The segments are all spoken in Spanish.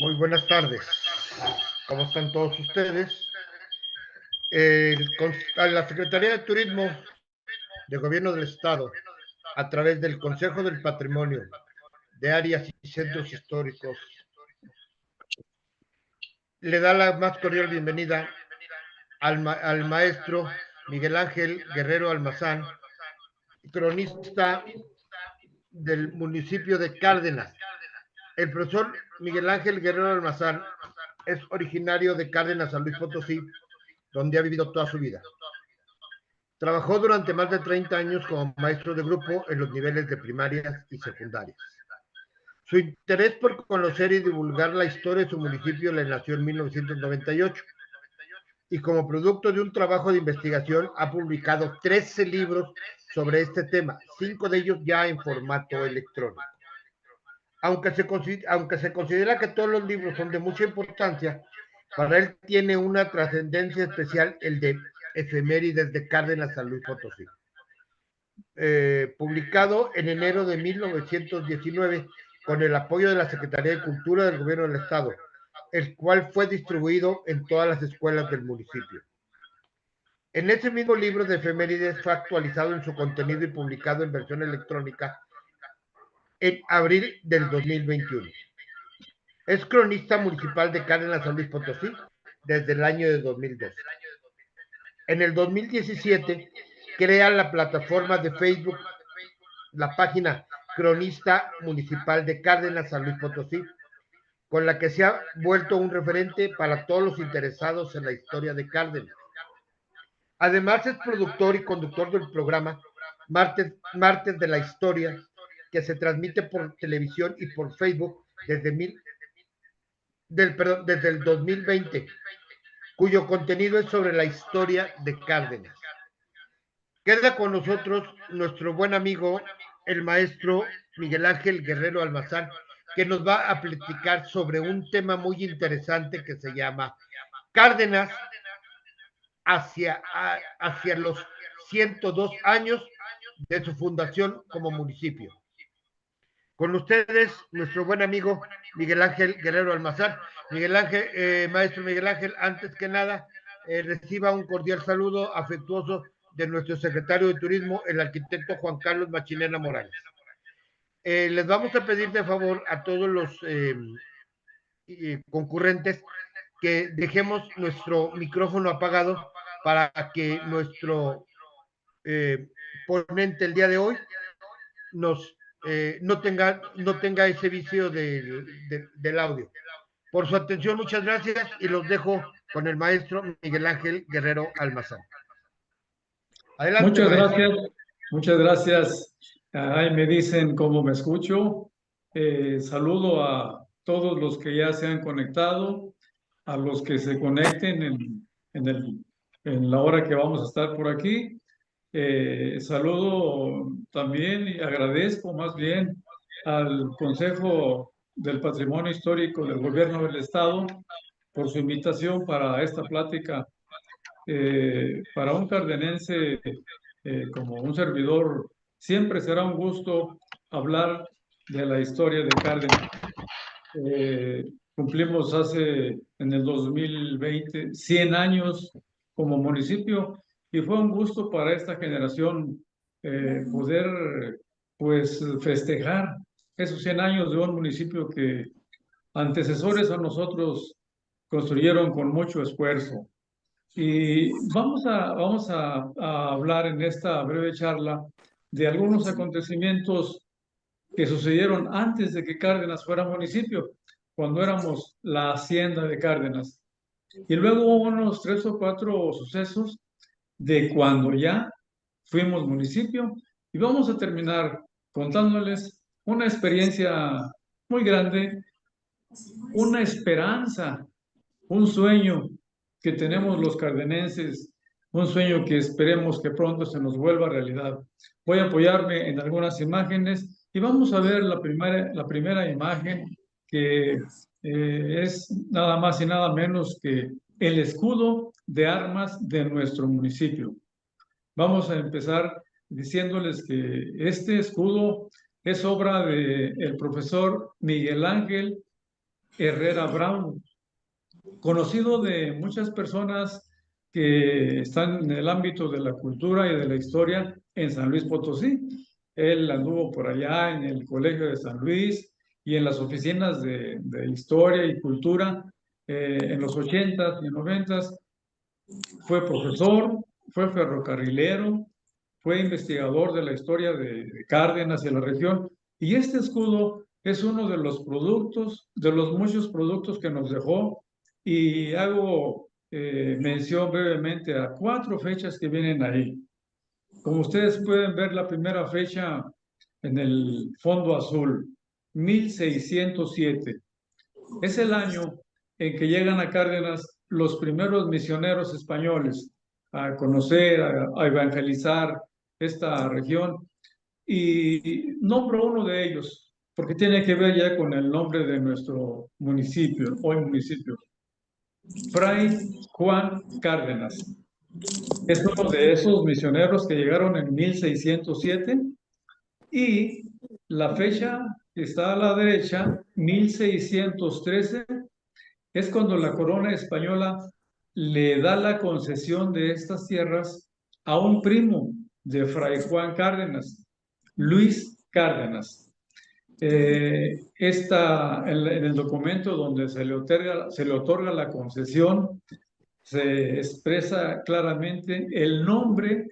Muy buenas tardes. ¿Cómo están todos ustedes? La Secretaría de Turismo de Gobierno del Estado, a través del Consejo del Patrimonio de Áreas y Centros Históricos, le da la más cordial bienvenida al maestro Miguel Ángel Guerrero Almazán, cronista del municipio de Cárdenas. El profesor Miguel Ángel Guerrero Almazán es originario de Cárdenas, San Luis Potosí, donde ha vivido toda su vida. Trabajó durante más de 30 años como maestro de grupo en los niveles de primarias y secundarias. Su interés por conocer y divulgar la historia de su municipio le nació en 1998 y como producto de un trabajo de investigación ha publicado 13 libros sobre este tema, 5 de ellos ya en formato electrónico. Aunque se considera que todos los libros son de mucha importancia, para él tiene una trascendencia especial el de Efemérides de Cárdenas, San Luis Potosí, publicado en enero de 1919 con el apoyo de la Secretaría de Cultura del Gobierno del Estado, el cual fue distribuido en todas las escuelas del municipio. En ese mismo libro de efemérides fue actualizado en su contenido y publicado en versión electrónica en abril del 2021. Es cronista municipal de Cárdenas, San Luis Potosí, desde el año de 2012. En el 2017 crea la plataforma de Facebook, la página Cronista Municipal de Cárdenas, San Luis Potosí, con la que se ha vuelto un referente para todos los interesados en la historia de Cárdenas. Además es productor y conductor del programa Martes de la Historia, que se transmite por televisión y por Facebook desde el 2020, cuyo contenido es sobre la historia de Cárdenas. Queda con nosotros nuestro buen amigo, el maestro Miguel Ángel Guerrero Almazán, que nos va a platicar sobre un tema muy interesante que se llama Cárdenas hacia los 102 años de su fundación como municipio. Con ustedes, nuestro buen amigo Miguel Ángel Guerrero Almazán. Miguel Ángel, maestro Miguel Ángel, antes que nada, reciba un cordial saludo afectuoso de nuestro secretario de Turismo, el arquitecto Juan Carlos Machinena Morales. Les vamos a pedir de favor a todos los concurrentes que dejemos nuestro micrófono apagado para que nuestro ponente el día de hoy no tenga ese vicio del audio. Por su atención, muchas gracias y los dejo con el maestro Miguel Ángel Guerrero Almazán. Adelante, maestro. Muchas gracias. Ahí me dicen cómo me escucho. Saludo a todos los que ya se han conectado, a los que se conecten en la hora que vamos a estar por aquí. Saludo también y agradezco más bien al Consejo del Patrimonio Histórico del Gobierno del Estado por su invitación para esta plática. Para un cardenense como un servidor, siempre será un gusto hablar de la historia de Cárdenas. Cumplimos en el 2020 100 años como municipio y fue un gusto para esta generación poder pues festejar esos 100 años de un municipio que antecesores a nosotros construyeron con mucho esfuerzo. Y vamos a hablar en esta breve charla de algunos acontecimientos que sucedieron antes de que Cárdenas fuera municipio, cuando éramos la hacienda de Cárdenas. Y luego hubo unos 3 o 4 sucesos de cuando ya fuimos municipio. Y vamos a terminar contándoles una experiencia muy grande, una esperanza, un sueño que tenemos los cardenenses, un sueño que esperemos que pronto se nos vuelva realidad. Voy a apoyarme en algunas imágenes y vamos a ver la primera imagen, que es nada más y nada menos que el escudo de armas de nuestro municipio. Vamos a empezar diciéndoles que este escudo es obra del profesor Miguel Ángel Herrera Brown, conocido de muchas personas que están en el ámbito de la cultura y de la historia en San Luis Potosí. Él anduvo por allá en el Colegio de San Luis y en las oficinas de historia y cultura en los 80s y 90s. Fue profesor, fue ferrocarrilero, fue investigador de la historia de Cárdenas y la región. Y este escudo es uno de los productos, de los muchos productos que nos dejó. Y hago mención brevemente a 4 fechas que vienen ahí. Como ustedes pueden ver, la primera fecha en el fondo azul, 1607. Es el año en que llegan a Cárdenas los primeros misioneros españoles a conocer, a evangelizar esta región. Y nombro uno de ellos, porque tiene que ver ya con el nombre de nuestro municipio, hoy municipio. Fray Juan Cárdenas. Es uno de esos misioneros que llegaron en 1607 y la fecha que está a la derecha, 1613, es cuando la corona española le da la concesión de estas tierras a un primo de Fray Juan Cárdenas, Luis Cárdenas. En el documento donde se le otorga la concesión, se expresa claramente el nombre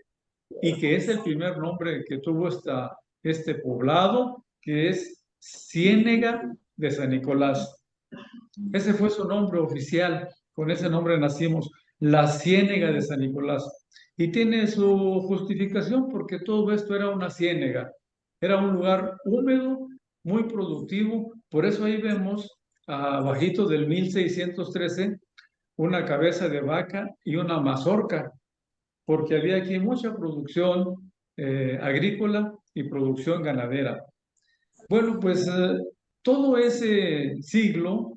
y que es el primer nombre que tuvo este poblado, que es Ciénega de San Nicolás. Ese fue su nombre oficial, con ese nombre nacimos, la Ciénega de San Nicolás. Y tiene su justificación porque todo esto era una ciénega, era un lugar húmedo, muy productivo, por eso ahí vemos, abajito del 1613, una cabeza de vaca y una mazorca, porque había aquí mucha producción agrícola y producción ganadera. Bueno, pues todo ese siglo,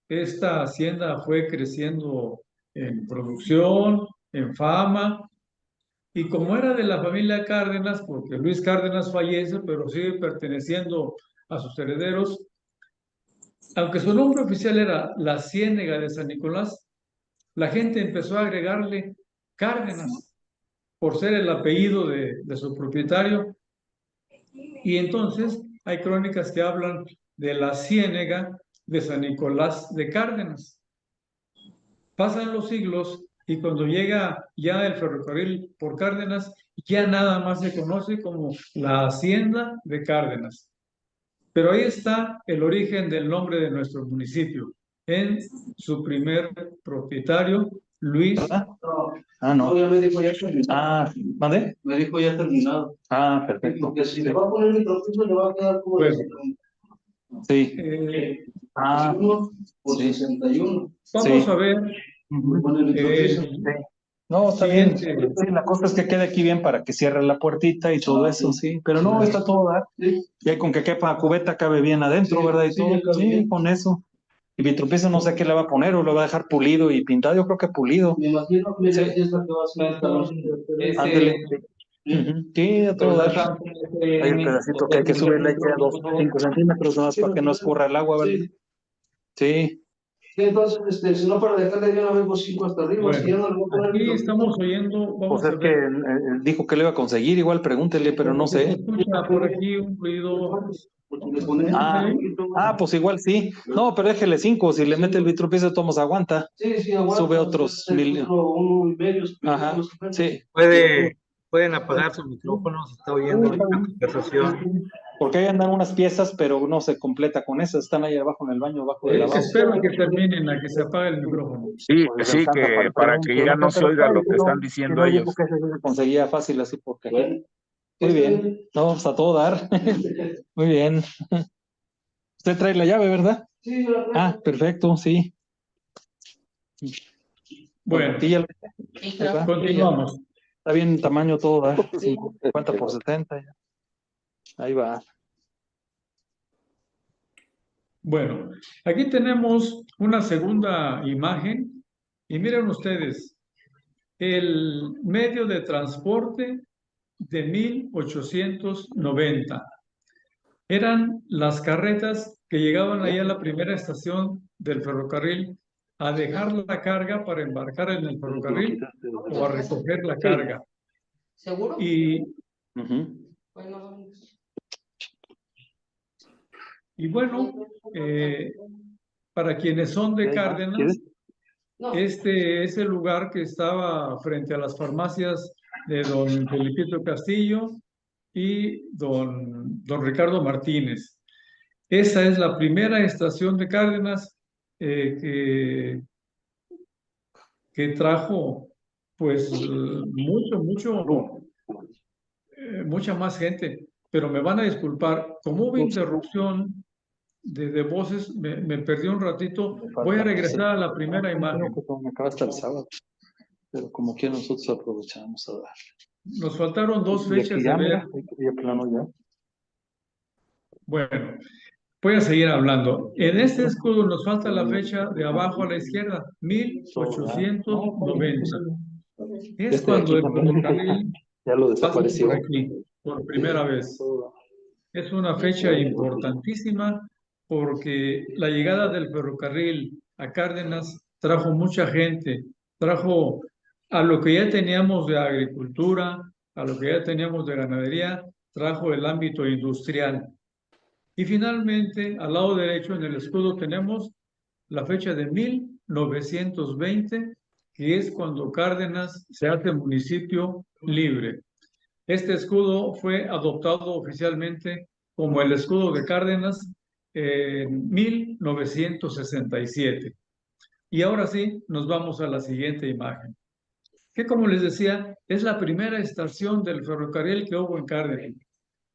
esta hacienda fue creciendo en producción, en fama, y como era de la familia Cárdenas, porque Luis Cárdenas fallece, pero sigue perteneciendo a sus herederos, aunque su nombre oficial era la Ciénega de San Nicolás, la gente empezó a agregarle Cárdenas por ser el apellido de su propietario. Y entonces hay crónicas que hablan de la Ciénega de San Nicolás de Cárdenas. Pasan los siglos y cuando llega ya el ferrocarril por Cárdenas, ya nada más se conoce como la Hacienda de Cárdenas. Pero ahí está el origen del nombre de nuestro municipio, en su primer propietario, Luis. ¿Verdad? Ah, no. Ya me dijo ya terminado. Ah, ¿mande? Me dijo ya terminado. Ah, perfecto. Porque si le va a poner el micrófono, le va a quedar como Bueno, sí. Ah, por sí. 61. Vamos a ver. Sí. No, está bien. Sí, la cosa es que quede aquí bien para que cierre la puertita y todo eso, sí. Pero no, está todo, ¿verdad? Sí. Ya con que quepa la cubeta cabe bien adentro, sí, ¿verdad? Y sí, todo. Sí, con eso. Y Vitrupicio no sé qué le va a poner, o lo va a dejar pulido y pintado, yo creo que pulido. Me imagino que sí. Es la que va a ser. Ándele. Sí, a todo dar. Hay el pedacito que hay que subirle ahí a 5 centímetros, nomás para que no escurra el agua, ¿verdad? Sí. Sí, entonces, si no, para dejarle yo no vengo 5 hasta arriba, Bueno, si ya no le voy a poner. Aquí estamos oyendo, vamos pues es a ver. que dijo que le iba a conseguir, igual pregúntele, pero no sé. Escucha por aquí un ruido. Pues igual sí. No, pero déjele 5, si le mete el Vitrupicio, tomos aguanta. Sí, aguanta. Sube otros 1.000. Ajá, sí. Pueden apagar sus micrófonos, está oyendo la conversación. Porque ahí andan unas piezas, pero no se completa con esas, están ahí abajo en el baño, abajo del lavabo. Espero que terminen a que se apague el micrófono. Sí, sí, que para que ya no se oiga lo que están diciendo ellos. Que se conseguía fácil así porque. Bueno, muy bien, no, vamos a todo dar. Muy bien. Usted trae la llave, ¿verdad? Sí, la traigo. Ah, perfecto, sí. Bueno, continuamos. Está bien tamaño todo, ¿verdad? 50 por 70. Ya. Ahí va. Bueno, aquí tenemos una segunda imagen y miren ustedes, el medio de transporte de 1890 eran las carretas que llegaban ahí a la primera estación del ferrocarril a dejar la carga para embarcar en el ferrocarril o a recoger la carga. ¿Seguro? Y bueno, para quienes son de Cárdenas, este es el lugar que estaba frente a las farmacias de don Felipito Castillo y don Ricardo Martínez. Esa es la primera estación de Cárdenas que trajo pues mucha más gente. Pero me van a disculpar, como hubo interrupción de voces, me perdí un ratito. Voy a regresar a la primera imagen. Me acaba hasta el sábado, pero como que nosotros aprovechamos a dar. Nos faltaron dos fechas de ver. Bueno, voy a seguir hablando. En este escudo nos falta la fecha de abajo a la izquierda, 1890. Es cuando el ferrocarril ya lo pasa desapareció por aquí, por primera vez. Es una fecha importantísima porque la llegada del ferrocarril a Cárdenas trajo mucha gente, trajo a lo que ya teníamos de agricultura, a lo que ya teníamos de ganadería, trajo el ámbito industrial. Y finalmente, al lado derecho en el escudo tenemos la fecha de 1920, que es cuando Cárdenas se hace municipio libre. Este escudo fue adoptado oficialmente como el escudo de Cárdenas en 1967. Y ahora sí, nos vamos a la siguiente imagen, que como les decía, es la primera estación del ferrocarril que hubo en Cárdenas.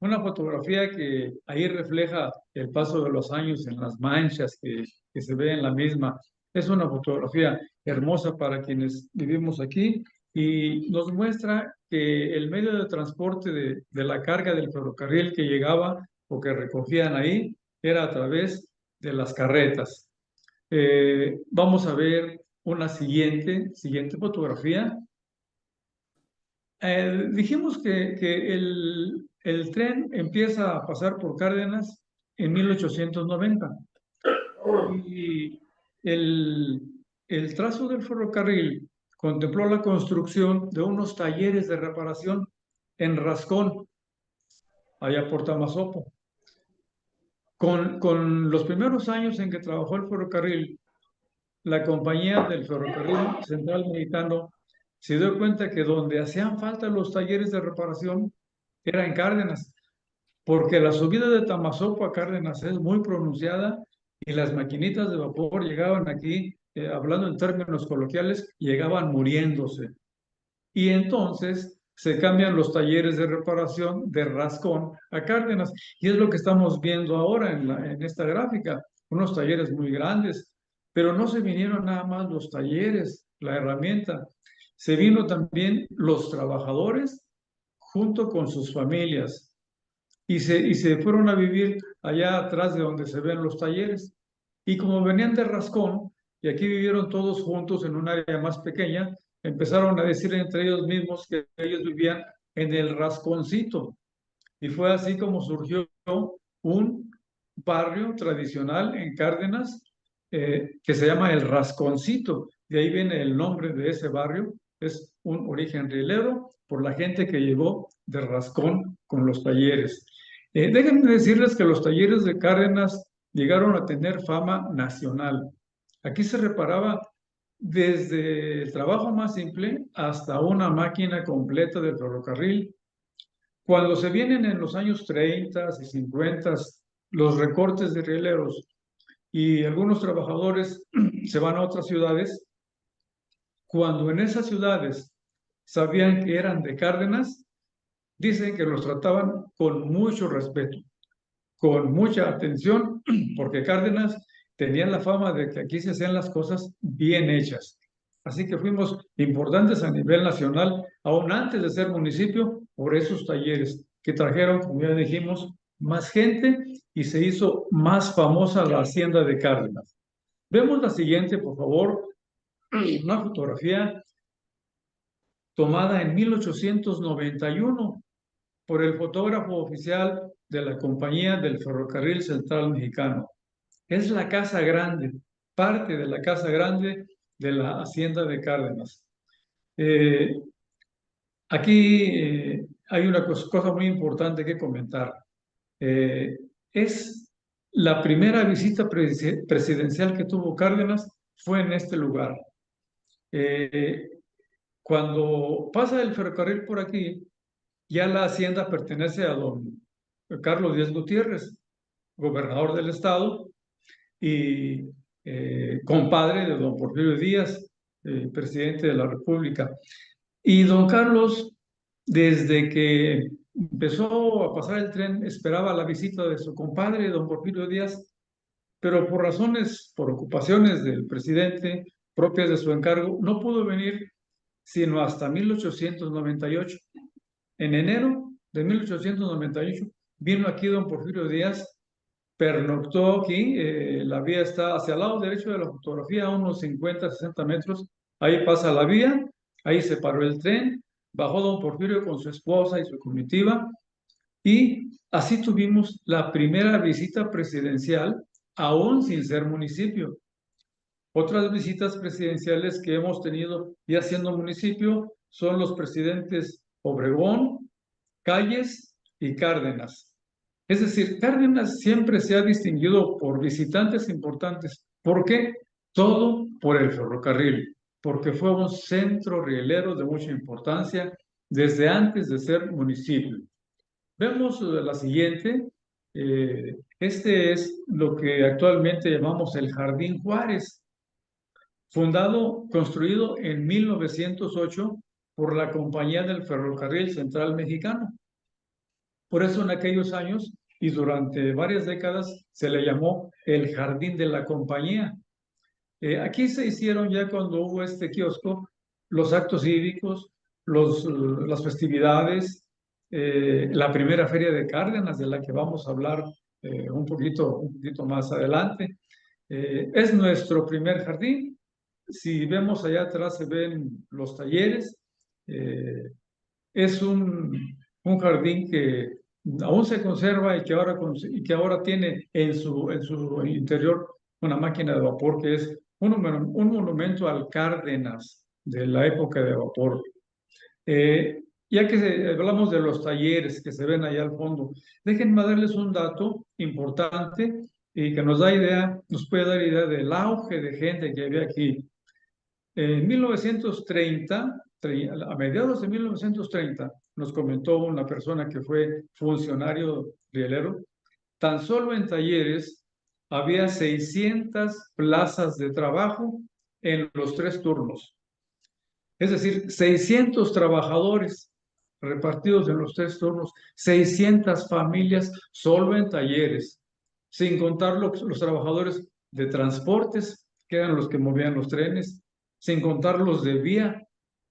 Una fotografía que ahí refleja el paso de los años en las manchas que se ve en la misma. Es una fotografía hermosa para quienes vivimos aquí y nos muestra que el medio de transporte de la carga del ferrocarril que llegaba o que recogían ahí era a través de las carretas. Vamos a ver una siguiente fotografía. Dijimos que el tren empieza a pasar por Cárdenas en 1890 y el trazo del ferrocarril contempló la construcción de unos talleres de reparación en Rascón, allá por Tamazopo. Con los primeros años en que trabajó el ferrocarril, la compañía del Ferrocarril Central Mexicano se dio cuenta que donde hacían falta los talleres de reparación era en Cárdenas, porque la subida de Tamazopo a Cárdenas es muy pronunciada y las maquinitas de vapor llegaban aquí, hablando en términos coloquiales, llegaban muriéndose. Y entonces se cambian los talleres de reparación de Rascón a Cárdenas. Y es lo que estamos viendo ahora en esta gráfica, unos talleres muy grandes, pero no se vinieron nada más los talleres, la herramienta, se vino también los trabajadores junto con sus familias y se fueron a vivir allá atrás de donde se ven los talleres. Y como venían de Rascón, y aquí vivieron todos juntos en un área más pequeña, empezaron a decir entre ellos mismos que ellos vivían en el Rasconcito. Y fue así como surgió un barrio tradicional en Cárdenas que se llama el Rasconcito. De ahí viene el nombre de ese barrio. Es un origen rielero por la gente que llegó de Rascón con los talleres. Déjenme decirles que los talleres de Cárdenas llegaron a tener fama nacional. Aquí se reparaba desde el trabajo más simple hasta una máquina completa del ferrocarril. Cuando se vienen en los años 30 y 50 los recortes de rieleros y algunos trabajadores se van a otras ciudades, cuando en esas ciudades sabían que eran de Cárdenas, dicen que los trataban con mucho respeto, con mucha atención, porque Cárdenas tenía la fama de que aquí se hacían las cosas bien hechas. Así que fuimos importantes a nivel nacional, aún antes de ser municipio, por esos talleres que trajeron, como ya dijimos, más gente y se hizo más famosa la hacienda de Cárdenas. Vemos la siguiente, por favor, una fotografía tomada en 1891 por el fotógrafo oficial de la Compañía del Ferrocarril Central Mexicano, Es la Casa Grande, parte de la Casa Grande de la Hacienda de Cárdenas. Aquí hay una cosa muy importante que comentar. Es la primera visita presidencial que tuvo Cárdenas fue en este lugar. Cuando pasa el ferrocarril por aquí, ya la hacienda pertenece a don Carlos Díaz Gutiérrez, gobernador del estado, y compadre de don Porfirio Díaz, presidente de la República. Y don Carlos, desde que empezó a pasar el tren, esperaba la visita de su compadre, don Porfirio Díaz, pero por ocupaciones del presidente propias de su encargo, no pudo venir sino hasta 1898. En enero de 1898 vino aquí don Porfirio Díaz, pernoctó aquí, la vía está hacia el lado derecho de la fotografía, a unos 50, 60 metros, ahí pasa la vía, ahí se paró el tren, bajó don Porfirio con su esposa y su comitiva, y así tuvimos la primera visita presidencial, aún sin ser municipio. Otras visitas presidenciales que hemos tenido ya siendo municipio son los presidentes Obregón, Calles y Cárdenas. Es decir, Cárdenas siempre se ha distinguido por visitantes importantes. ¿Por qué? Todo por el ferrocarril, porque fue un centro rielero de mucha importancia desde antes de ser municipio. Vemos la siguiente. Este es lo que actualmente llamamos el Jardín Juárez, construido en 1908 por la Compañía del Ferrocarril Central Mexicano. Por eso en aquellos años y durante varias décadas se le llamó el Jardín de la Compañía. Aquí se hicieron ya cuando hubo este kiosco los actos cívicos, las festividades, la primera feria de Cárdenas, de la que vamos a hablar un poquito más adelante. Es nuestro primer jardín. Si vemos allá atrás se ven los talleres. Es un jardín que aún se conserva y que ahora tiene en su interior una máquina de vapor que es un monumento al Cárdenas de la época de vapor. Ya que hablamos de los talleres que se ven allá al fondo, déjenme darles un dato importante y que nos puede dar idea del auge de gente que había aquí. En 1930, a mediados de 1930, nos comentó una persona que fue funcionario rielero, tan solo en talleres había 600 plazas de trabajo en los 3 turnos. Es decir, 600 trabajadores repartidos en los 3 turnos, 600 familias solo en talleres, sin contar los trabajadores de transportes, que eran los que movían los trenes, sin contar los de vía,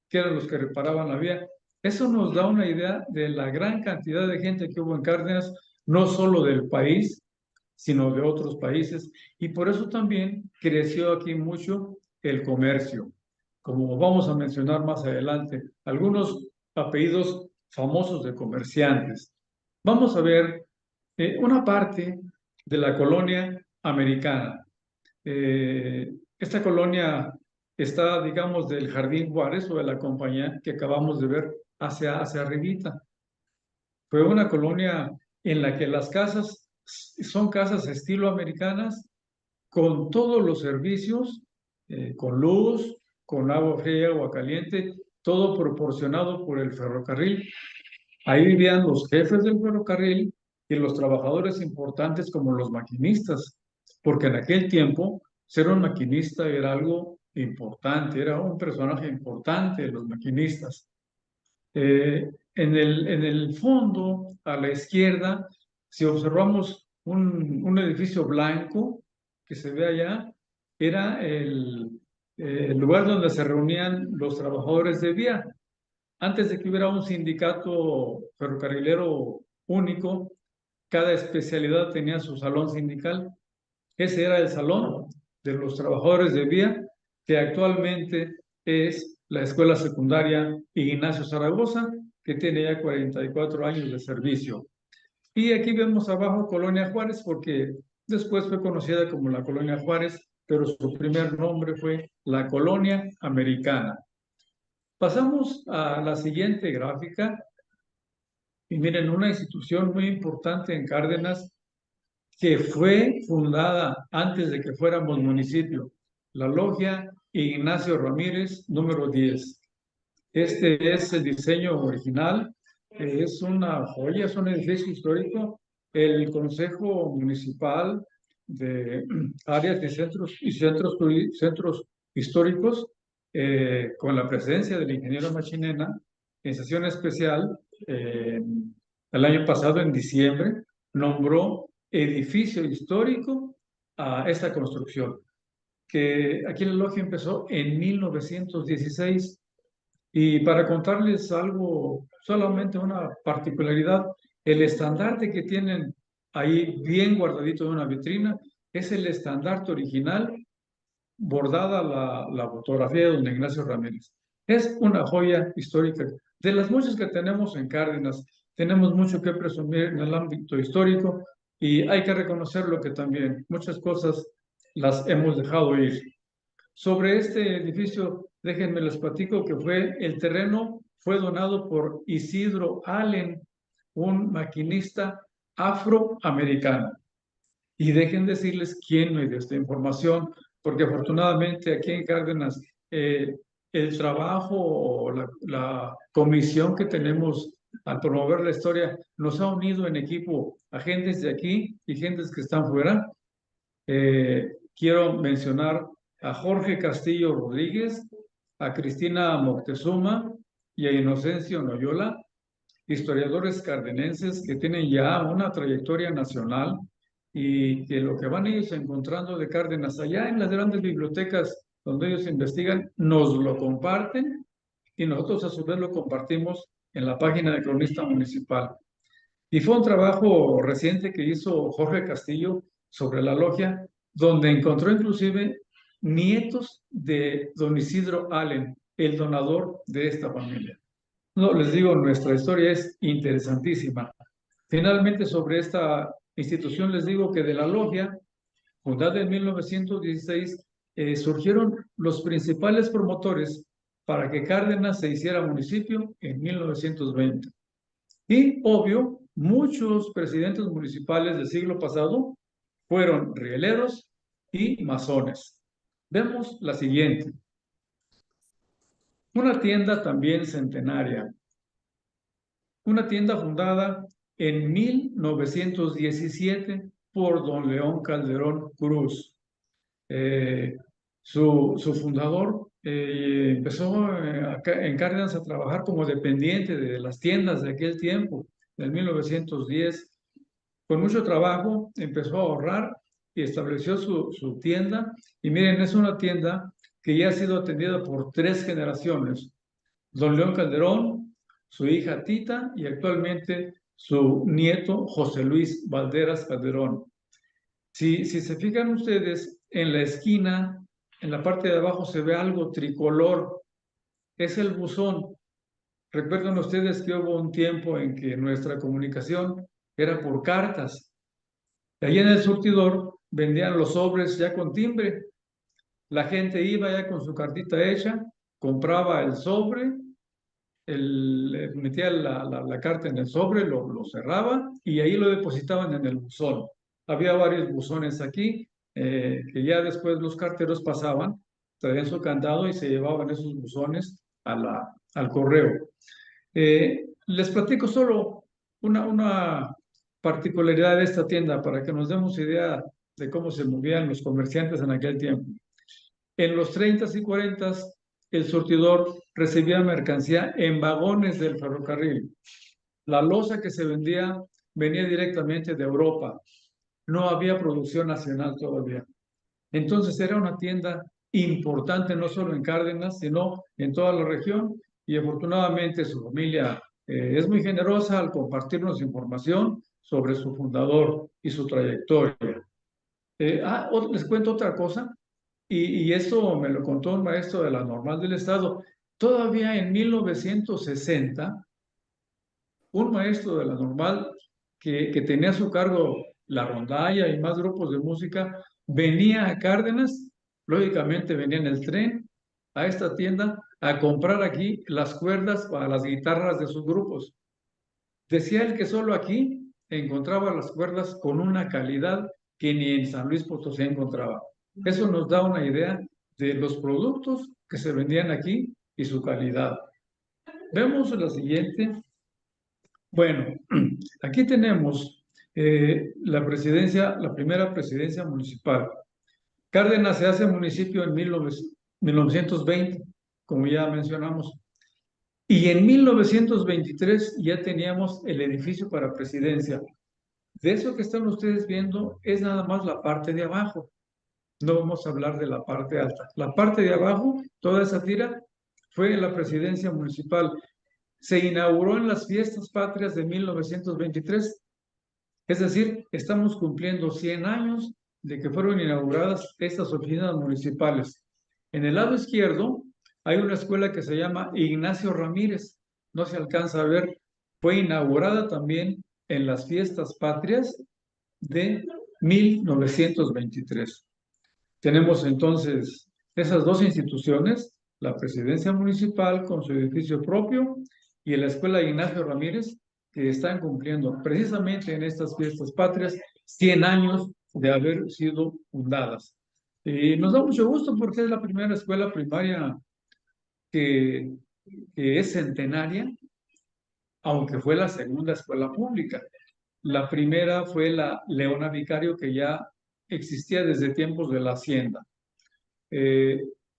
que eran los que reparaban la vía. Eso nos da una idea de la gran cantidad de gente que hubo en Cárdenas, no solo del país, sino de otros países, y por eso también creció aquí mucho el comercio. Como vamos a mencionar más adelante, algunos apellidos famosos de comerciantes. Vamos a ver una parte de la colonia americana. Esta colonia está, digamos, del Jardín Juárez o de la compañía que acabamos de ver hacia arribita. Fue una colonia en la que las casas son casas estilo americanas, con todos los servicios, con luz, con agua fría, agua caliente, todo proporcionado por el ferrocarril. Ahí vivían los jefes del ferrocarril y los trabajadores importantes como los maquinistas, porque en aquel tiempo ser un maquinista era algo importante, era un personaje importante de los maquinistas. En el fondo, a la izquierda, si observamos un edificio blanco que se ve allá, era el lugar donde se reunían los trabajadores de vía. Antes de que hubiera un sindicato ferrocarrilero único, cada especialidad tenía su salón sindical. Ese era el salón de los trabajadores de vía, que actualmente es la Escuela Secundaria Ignacio Zaragoza, que tiene ya 44 años de servicio. Y aquí vemos abajo Colonia Juárez, porque Después fue conocida como la Colonia Juárez, pero su primer nombre fue la Colonia Americana. Pasamos a la siguiente gráfica. Y miren, una institución muy importante en Cárdenas que fue fundada antes de que fuéramos municipio, la Logia Ignacio Ramírez, número 10. Este es el diseño original, es una joya, es un edificio histórico. El Consejo Municipal de Áreas de Centros y Centros Históricos, con la presencia del ingeniero Machinena, en sesión especial, el año pasado, en diciembre, nombró edificio histórico a esta construcción, que aquí la logia empezó en 1916. Y para contarles algo, solamente una particularidad, el estandarte que tienen ahí bien guardadito en una vitrina es el estandarte original, bordada la fotografía de don Ignacio Ramírez. Es una joya histórica. De las muchas que tenemos en Cárdenas, tenemos mucho que presumir en el ámbito histórico y hay que reconocerlo que también muchas cosas las hemos dejado ir. Sobre este edificio, déjenme les platico que el terreno fue donado por Isidro Allen, un maquinista afroamericano. Y dejen decirles quién me dio esta información, porque afortunadamente aquí en Cárdenas el trabajo o la comisión que tenemos al promover la historia nos ha unido en equipo a gentes de aquí y gentes que están fuera. Quiero mencionar a Jorge Castillo Rodríguez, a Cristina Moctezuma y a Inocencio Noyola, historiadores cardenenses que tienen ya una trayectoria nacional y que lo que van ellos encontrando de Cárdenas allá en las grandes bibliotecas donde ellos investigan, nos lo comparten y nosotros a su vez lo compartimos en la página de Cronista Municipal. Y fue un trabajo reciente que hizo Jorge Castillo sobre la logia, donde encontró inclusive nietos de don Isidro Allen, el donador de esta familia. No, les digo, nuestra historia es interesantísima. Finalmente, sobre esta institución, les digo que de la logia, fundada en 1916, surgieron los principales promotores para que Cárdenas se hiciera municipio en 1920. Y, obvio, muchos presidentes municipales del siglo pasado fueron rieleros y masones. Vemos la siguiente. Una tienda también centenaria. Una tienda fundada en 1917 por don León Calderón Cruz. Su fundador empezó acá en Cárdenas a trabajar como dependiente de las tiendas de aquel tiempo, del 1910. Con mucho trabajo empezó a ahorrar y estableció su tienda. Y miren, es una tienda que ya ha sido atendida por 3 generaciones. Don León Calderón, su hija Tita y actualmente su nieto José Luis Valderas Calderón. Si se fijan ustedes, en la esquina, en la parte de abajo se ve algo tricolor. Es el buzón. Recuerdan ustedes que hubo un tiempo en que nuestra comunicación era por cartas. Y allí en el surtidor vendían los sobres ya con timbre. La gente iba ya con su cartita hecha, compraba el sobre, metía la carta en el sobre, lo cerraba y ahí lo depositaban en el buzón. Había varios buzones aquí que ya después los carteros pasaban, traían su candado y se llevaban esos buzones al correo. Les platico solo una particularidad de esta tienda para que nos demos idea de cómo se movían los comerciantes en aquel tiempo. En los 30s y 40s, el surtidor recibía mercancía en vagones del ferrocarril. La loza que se vendía venía directamente de Europa. No había producción nacional todavía. Entonces era una tienda importante no solo en Cárdenas, sino en toda la región. Y afortunadamente su familia es muy generosa al compartirnos información sobre su fundador y su trayectoria. Les cuento otra cosa. Y esto me lo contó un maestro de la Normal del Estado. Todavía en 1960, un maestro de la Normal que tenía a su cargo la rondalla y más grupos de música, venía a Cárdenas, lógicamente venía en el tren a esta tienda a comprar aquí las cuerdas para las guitarras de sus grupos. Decía él que solo aquí encontraba las cuerdas con una calidad que ni en San Luis Potosí encontraba. Eso nos da una idea de los productos que se vendían aquí y su calidad. Vemos la siguiente. Bueno, aquí tenemos la presidencia, la primera presidencia municipal. Cárdenas se hace municipio en 1920, como ya mencionamos. Y en 1923 ya teníamos el edificio para presidencia. De eso que están ustedes viendo es nada más la parte de abajo. No vamos a hablar de la parte alta. La parte de abajo, toda esa tira, fue la presidencia municipal. Se inauguró en las fiestas patrias de 1923. Es decir, estamos cumpliendo 100 años de que fueron inauguradas estas oficinas municipales. En el lado izquierdo hay una escuela que se llama Ignacio Ramírez. No se alcanza a ver. Fue inaugurada también en las fiestas patrias de 1923. Tenemos entonces esas dos instituciones, la presidencia municipal con su edificio propio y la escuela Ignacio Ramírez, que están cumpliendo precisamente en estas fiestas patrias 100 años de haber sido fundadas. Y nos da mucho gusto porque es la primera escuela primaria que es centenaria, aunque fue la segunda escuela pública. La primera fue la Leona Vicario, que ya existía desde tiempos de la hacienda.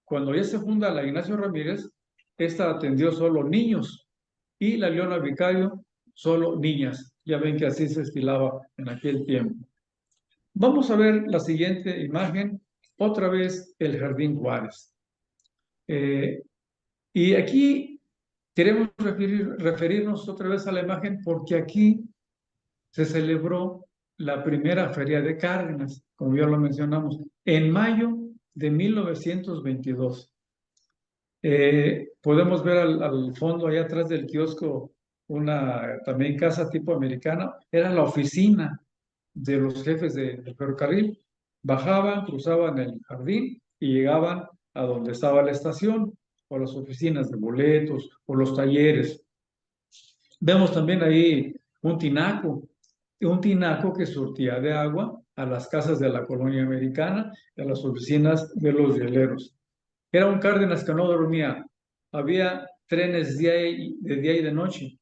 Cuando ya se funda la Ignacio Ramírez, esta atendió solo niños y la Leona Vicario solo niñas. Ya ven que así se estilaba en aquel tiempo. Vamos a ver la siguiente imagen, otra vez el Jardín Juárez. Y aquí queremos referirnos otra vez a la imagen porque aquí se celebró la primera feria de Cárdenas, como ya lo mencionamos, en mayo de 1922. Podemos ver al fondo, allá atrás del kiosco, una también casa tipo americana. Era la oficina de los jefes del ferrocarril. Bajaban, cruzaban el jardín y llegaban a donde estaba la estación, o las oficinas de boletos, o los talleres. Vemos también ahí un tinaco que surtía de agua a las casas de la colonia americana y a las oficinas de los hieleros. Era un Cárdenas que no dormía. Había trenes de día y de noche.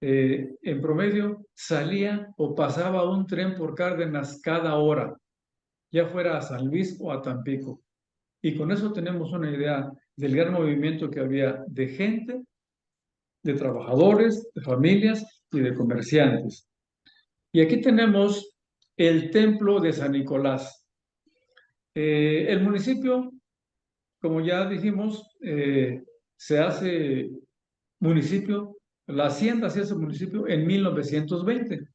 En promedio salía o pasaba un tren por Cárdenas cada hora, ya fuera a San Luis o a Tampico. Y con eso tenemos una idea del gran movimiento que había de gente, de trabajadores, de familias y de comerciantes. Y aquí tenemos el templo de San Nicolás. El municipio, como ya dijimos, se hace municipio, la hacienda se hace municipio en 1920.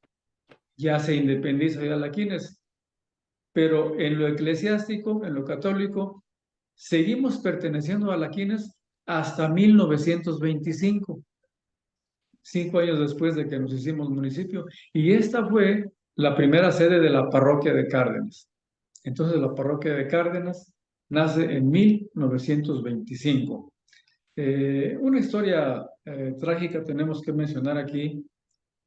Ya se independiza de Alaquines. Pero en lo eclesiástico, en lo católico, seguimos perteneciendo a Alaquines hasta 1925. 5 años después de que nos hicimos municipio, y esta fue la primera sede de la parroquia de Cárdenas. Entonces la parroquia de Cárdenas nace en 1925. Una historia trágica tenemos que mencionar aquí.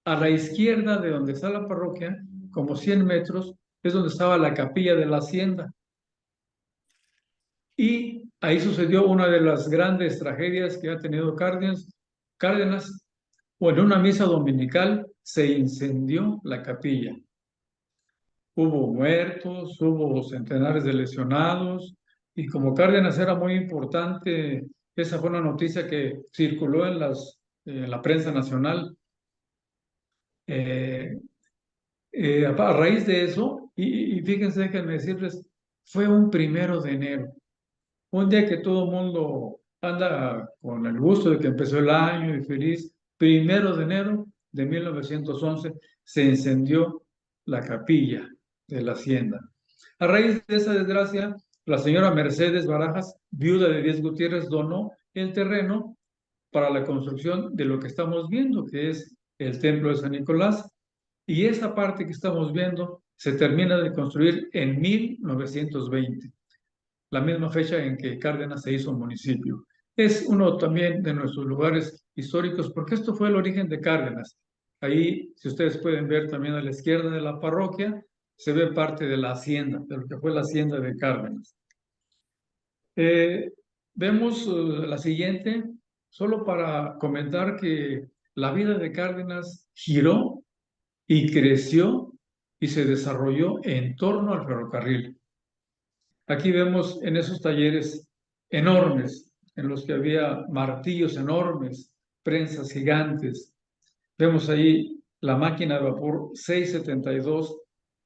A la izquierda de donde está la parroquia, como 100 metros, es donde estaba la capilla de la hacienda. Y ahí sucedió una de las grandes tragedias que ha tenido Cárdenas. O en una misa dominical se incendió la capilla. Hubo muertos, hubo centenares de lesionados, y como Cárdenas era muy importante, esa fue una noticia que circuló en la prensa nacional. A raíz de eso, y fíjense, déjenme decirles, fue un 1 de enero, un día que todo el mundo anda con el gusto de que empezó el año y feliz. 1 de enero de 1911 se incendió la capilla de la hacienda. A raíz de esa desgracia, la señora Mercedes Barajas, viuda de Díaz Gutiérrez, donó el terreno para la construcción de lo que estamos viendo, que es el templo de San Nicolás. Y esa parte que estamos viendo se termina de construir en 1920, la misma fecha en que Cárdenas se hizo municipio. Es uno también de nuestros lugares históricos, porque esto fue el origen de Cárdenas. Ahí, si ustedes pueden ver también a la izquierda de la parroquia, se ve parte de la hacienda, de lo que fue la hacienda de Cárdenas. Vemos la siguiente, solo para comentar que la vida de Cárdenas giró y creció y se desarrolló en torno al ferrocarril. Aquí vemos en esos talleres enormes, en los que había martillos enormes, prensas gigantes. Vemos ahí la máquina de vapor 672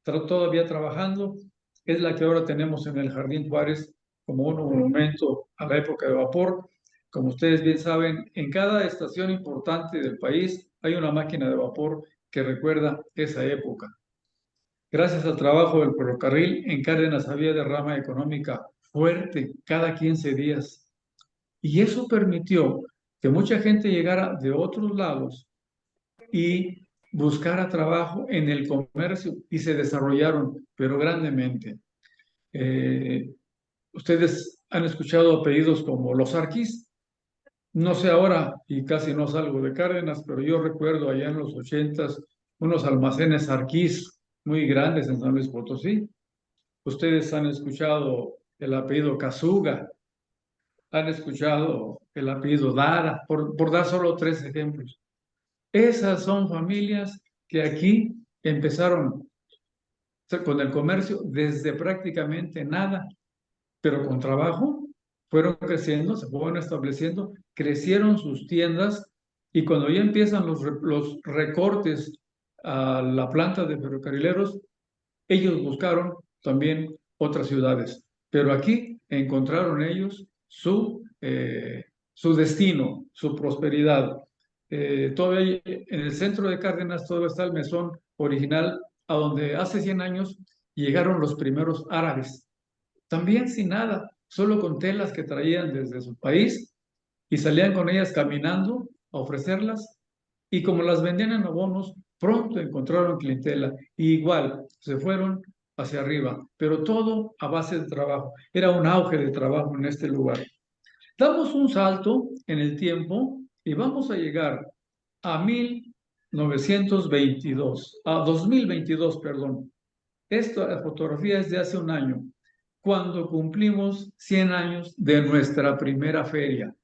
todavía trabajando. Es la que ahora tenemos en el Jardín Juárez como un monumento a la época de vapor. Como ustedes bien saben, en cada estación importante del país hay una máquina de vapor que recuerda esa época. Gracias al trabajo del ferrocarril, en Cárdenas había derrama económica fuerte cada 15 días. Y eso permitió que mucha gente llegara de otros lados y buscara trabajo en el comercio y se desarrollaron, pero grandemente. Ustedes han escuchado apellidos como los Arquís. No sé ahora, y casi no salgo de Cárdenas, pero yo recuerdo allá en los 80s unos almacenes Arquís muy grandes en San Luis Potosí. Ustedes han escuchado el apellido Casuga, han escuchado el apellido Dara, por dar solo 3 ejemplos. Esas son familias que aquí empezaron con el comercio desde prácticamente nada, pero con trabajo fueron creciendo, se fueron estableciendo, crecieron sus tiendas y cuando ya empiezan los recortes a la planta de ferrocarrileros, ellos buscaron también otras ciudades, pero aquí encontraron ellos su destino, su prosperidad. Todavía en el centro de Cárdenas todavía está el mesón original, a donde hace 100 años llegaron los primeros árabes, también sin nada, solo con telas que traían desde su país y salían con ellas caminando a ofrecerlas y como las vendían en abonos, pronto encontraron clientela y igual se fueron hacia arriba, pero todo a base de trabajo. Era un auge de trabajo en este lugar. Damos un salto en el tiempo y vamos a llegar a 2022, perdón. Esta fotografía es de hace un año, cuando cumplimos 100 años de nuestra primera feria.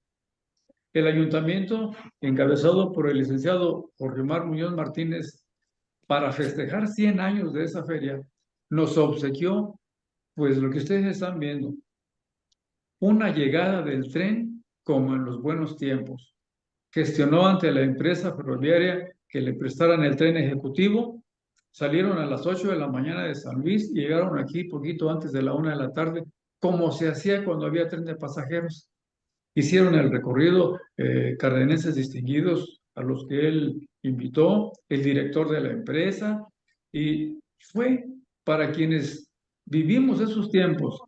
El ayuntamiento, encabezado por el licenciado Jorge Omar Muñoz Martínez, para festejar 100 años de esa feria, nos obsequió, pues lo que ustedes están viendo, una llegada del tren como en los buenos tiempos. Gestionó ante la empresa ferroviaria que le prestaran el tren ejecutivo. Salieron a las 8 de la mañana de San Luis y llegaron aquí poquito antes de la 1 de la tarde, como se hacía cuando había tren de pasajeros. Hicieron el recorrido cardenenses distinguidos a los que él invitó, el director de la empresa, y fue para quienes vivimos esos tiempos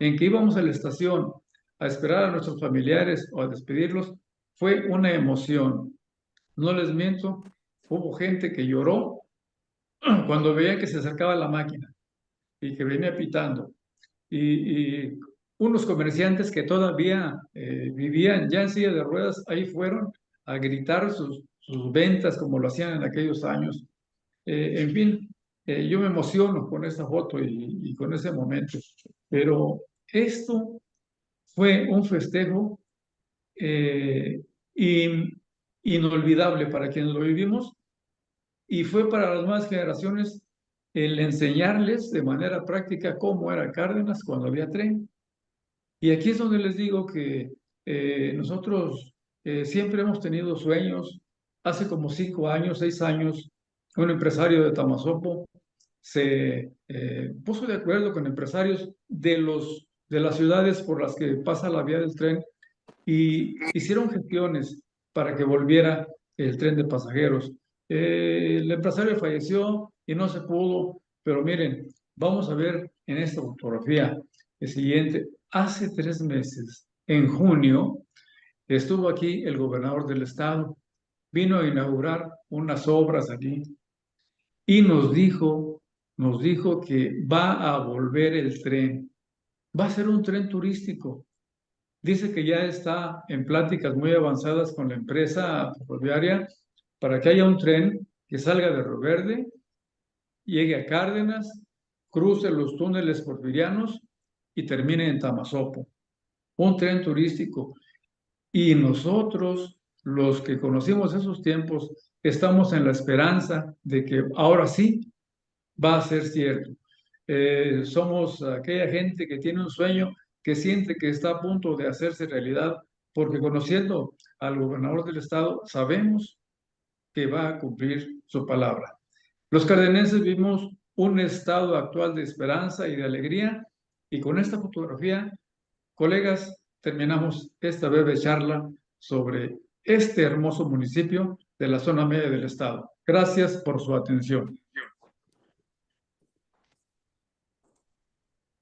en que íbamos a la estación a esperar a nuestros familiares o a despedirlos, fue una emoción. No les miento, hubo gente que lloró cuando veían que se acercaba la máquina y que venía pitando. Y unos comerciantes que todavía vivían ya en silla de ruedas, ahí fueron a gritar sus ventas como lo hacían en aquellos años. En fin, yo me emociono con esta foto y con ese momento, pero esto fue un festejo inolvidable para quienes lo vivimos y fue para las nuevas generaciones el enseñarles de manera práctica cómo era Cárdenas cuando había tren. Y aquí es donde les digo que nosotros siempre hemos tenido sueños. Hace como 5 años, 6 años, un empresario de Tamazopo se puso de acuerdo con empresarios de las ciudades por las que pasa la vía del tren y hicieron gestiones para que volviera el tren de pasajeros. El empresario falleció y no se pudo, pero miren, vamos a ver en esta fotografía el siguiente. Hace 3 meses, en junio, estuvo aquí el gobernador del estado, vino a inaugurar unas obras aquí y nos dijo que va a volver el tren. Va a ser un tren turístico. Dice que ya está en pláticas muy avanzadas con la empresa ferroviaria para que haya un tren que salga de Río Verde, llegue a Cárdenas, cruce los túneles porfirianos y termine en Tamazopo. Un tren turístico. Y nosotros, los que conocimos esos tiempos, estamos en la esperanza de que ahora sí va a ser cierto. Somos aquella gente que tiene un sueño, que siente que está a punto de hacerse realidad, porque conociendo al gobernador del estado, sabemos que va a cumplir su palabra. Los cardenenses vimos un estado actual de esperanza y de alegría, y con esta fotografía, colegas, terminamos esta breve charla sobre este hermoso municipio de la zona media del estado. Gracias por su atención.